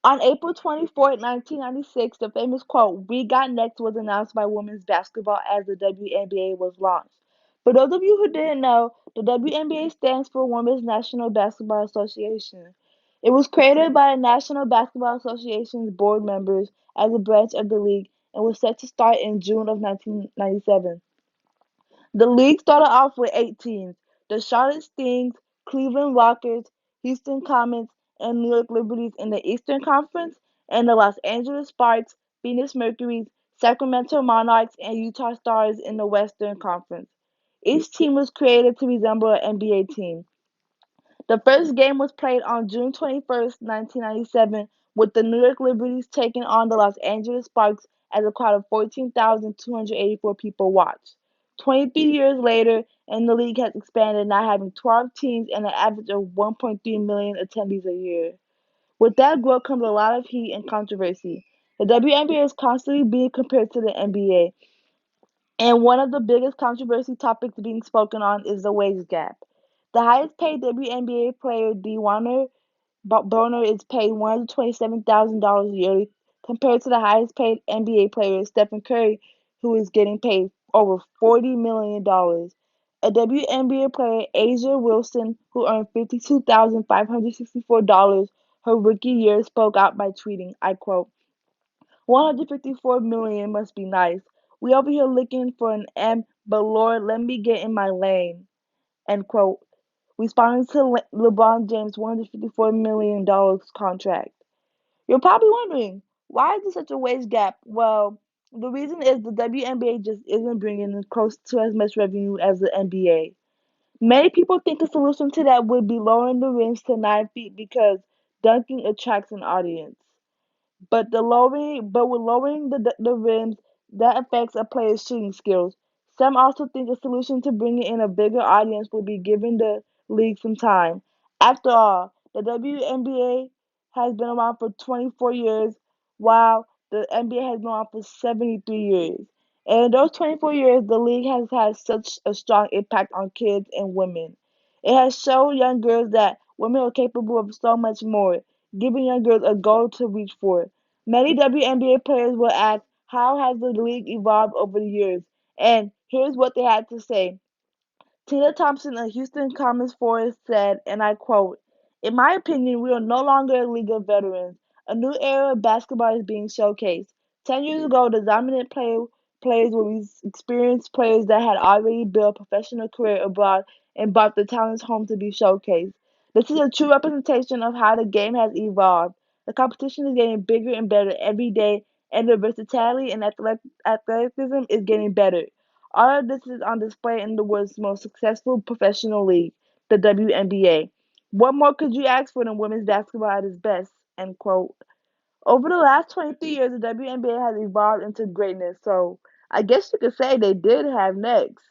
On April 24th, 1996, the famous quote, "We got next," was announced by women's basketball as the WNBA was launched. For those of you who didn't know, the WNBA stands for Women's National Basketball Association. It was created by the National Basketball Association's board members as a branch of the league and was set to start in June of 1997. The league started off with 8 teams: the Charlotte Stings, Cleveland Rockets, Houston Comets, and New York Liberties in the Eastern Conference, and the Los Angeles Sparks, Phoenix Mercuries, Sacramento Monarchs, and Utah Stars in the Western Conference. Each team was created to resemble an NBA team. The first game was played on June 21st, 1997, with the New York Liberties taking on the Los Angeles Sparks as a crowd of 14,284 people watched. 23 years later, and the league has expanded, now having 12 teams and an average of 1.3 million attendees a year. With that growth comes a lot of heat and controversy. The WNBA is constantly being compared to the NBA, and one of the biggest controversy topics being spoken on is the wage gap. The highest paid WNBA player, Dee Bonner, is paid $127,000 yearly, compared to the highest paid NBA player, Stephen Curry, who is getting paid over $40 million. A WNBA player, Asia Wilson, who earned $52,564 her rookie year, spoke out by tweeting, I quote, "154 million must be nice. We over here looking for an M, but Lord, let me get in my lane." End quote. Responding to LeBron James' $154 million contract. You're probably wondering, why is there such a wage gap? Well, the reason is the WNBA just isn't bringing in close to as much revenue as the NBA. Many people think a solution to that would be lowering the rims to 9 feet because dunking attracts an audience. But with lowering the rims, that affects a player's shooting skills. Some also think a solution to bringing in a bigger audience would be giving the league some time. After all, the WNBA has been around for 24 years, while the NBA has been around for 73 years. And in those 24 years, the league has had such a strong impact on kids and women. It has shown young girls that women are capable of so much more, giving young girls a goal to reach for. Many WNBA players will ask, how has the league evolved over the years? And here's what they had to say. Tina Thompson of Houston Commerce Forest said, and I quote, "In my opinion, we are no longer a league of veterans. A new era of basketball is being showcased. 10 years ago, the dominant players were experienced players that had already built a professional career abroad and brought their talents home to be showcased. This is a true representation of how the game has evolved. The competition is getting bigger and better every day, and the versatility and athleticism is getting better. All of this is on display in the world's most successful professional league, the WNBA. What more could you ask for than women's basketball at its best?" End quote. Over the last 23 years, the WNBA has evolved into greatness, so I guess you could say they did have next.